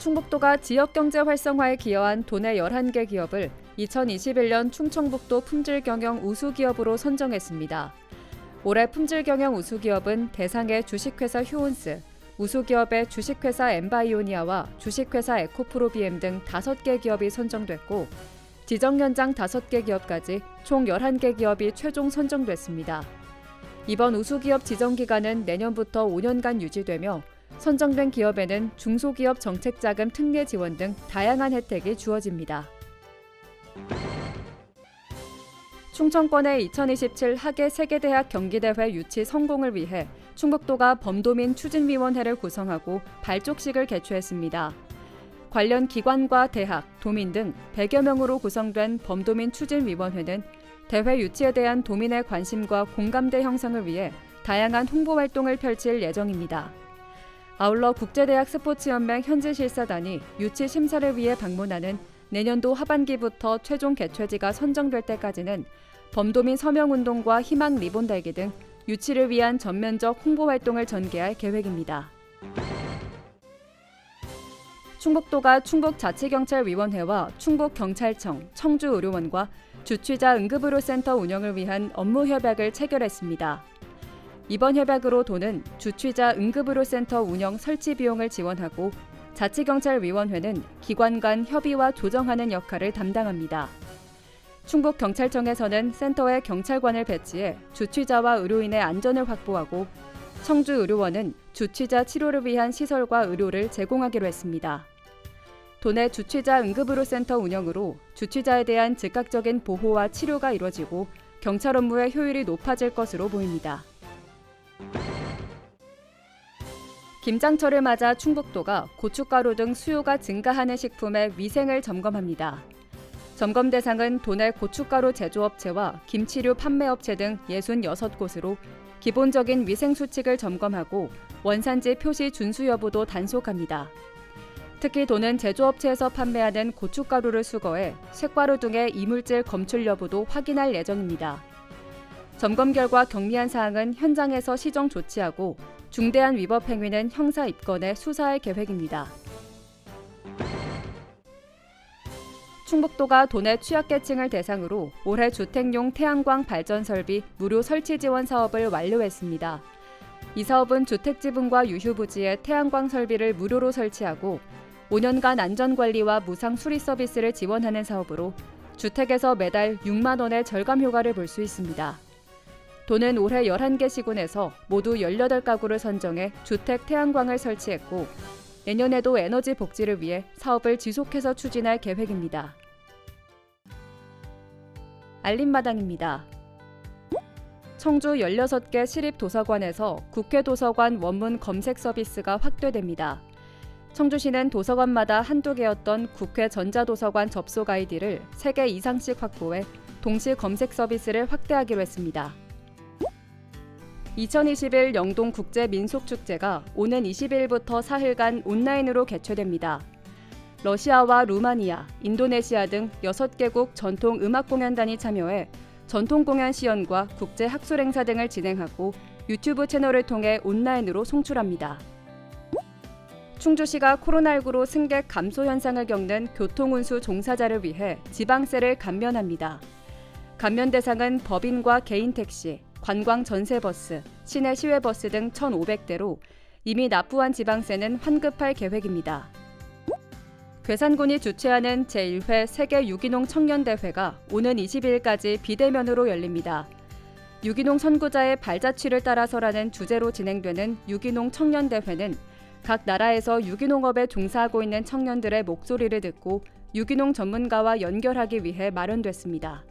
충북도가 지역경제 활성화에 기여한 도내 11개 기업을 2021년 충청북도 품질경영 우수기업으로 선정했습니다. 올해 품질경영 우수기업은 대상의 주식회사 휴온스, 우수기업의 주식회사 엠바이오니아와 주식회사 에코프로비엠 등 5개 기업이 선정됐고, 지정연장 5개 기업까지 총 11개 기업이 최종 선정됐습니다. 이번 우수기업 지정기간은 내년부터 5년간 유지되며 선정된 기업에는 중소기업 정책자금 특례 지원 등 다양한 혜택이 주어집니다. 충청권의 2027 하계 세계대학 경기대회 유치 성공을 위해 충북도가 범도민 추진위원회를 구성하고 발족식을 개최했습니다. 관련 기관과 대학, 도민 등 100여 명으로 구성된 범도민 추진위원회는 대회 유치에 대한 도민의 관심과 공감대 형성을 위해 다양한 홍보 활동을 펼칠 예정입니다. 아울러 국제대학 스포츠연맹 현지실사단이 유치 심사를 위해 방문하는 내년도 하반기부터 최종 개최지가 선정될 때까지는 범도민 서명운동과 희망 리본 달기 등 유치를 위한 전면적 홍보 활동을 전개할 계획입니다. 충북도가 충북자치경찰위원회와 충북경찰청, 청주의료원과 주취자 응급의료센터 운영을 위한 업무 협약을 체결했습니다. 이번 협약으로 도는 주취자 응급의료센터 운영 설치 비용을 지원하고 자치경찰위원회는 기관 간 협의와 조정하는 역할을 담당합니다. 충북경찰청에서는 센터에 경찰관을 배치해 주취자와 의료인의 안전을 확보하고 청주의료원은 주취자 치료를 위한 시설과 의료를 제공하기로 했습니다. 도내 주취자 응급의료센터 운영으로 주취자에 대한 즉각적인 보호와 치료가 이뤄지고 경찰 업무의 효율이 높아질 것으로 보입니다. 김장철을 맞아 충북도가 고춧가루 등 수요가 증가하는 식품의 위생을 점검합니다. 점검 대상은 도내 고춧가루 제조업체와 김치류 판매업체 등 66곳으로 기본적인 위생 수칙을 점검하고 원산지 표시 준수 여부도 단속합니다. 특히 도는 제조업체에서 판매하는 고춧가루를 수거해 쇳가루 등의 이물질 검출 여부도 확인할 예정입니다. 점검 결과 경미한 사항은 현장에서 시정 조치하고 중대한 위법 행위는 형사 입건해 수사할 계획입니다. 충북도가 도내 취약계층을 대상으로 올해 주택용 태양광 발전 설비 무료 설치 지원 사업을 완료했습니다. 이 사업은 주택지분과 유휴부지에 태양광 설비를 무료로 설치하고 5년간 안전관리와 무상 수리 서비스를 지원하는 사업으로 주택에서 매달 6만 원의 절감 효과를 볼 수 있습니다. 도는 올해 11개 시군에서 모두 18가구를 선정해 주택 태양광을 설치했고 내년에도 에너지 복지를 위해 사업을 지속해서 추진할 계획입니다. 알림마당입니다. 청주 16개 시립도서관에서 국회도서관 원문 검색 서비스가 확대됩니다. 청주시는 도서관마다 한두 개였던 국회 전자도서관 접속 아이디를 3개 이상씩 확보해 동시 검색 서비스를 확대하기로 했습니다. 2021 영동국제민속축제가 오는 20일부터 4일간 온라인으로 개최됩니다. 러시아와 루마니아, 인도네시아 등 6개국 전통 음악공연단이 참여해 전통공연 시연과 국제학술행사 등을 진행하고 유튜브 채널을 통해 온라인으로 송출합니다. 충주시가 코로나19로 승객 감소 현상을 겪는 교통운수 종사자를 위해 지방세를 감면합니다. 감면 대상은 법인과 개인 택시, 관광 전세버스, 시내 시외버스 등 1,500대로 이미 납부한 지방세는 환급할 계획입니다. 괴산군이 주최하는 제1회 세계 유기농 청년대회가 오는 22일까지 비대면으로 열립니다. 유기농 선구자의 발자취를 따라서라는 주제로 진행되는 유기농 청년대회는 각 나라에서 유기농업에 종사하고 있는 청년들의 목소리를 듣고 유기농 전문가와 연결하기 위해 마련됐습니다.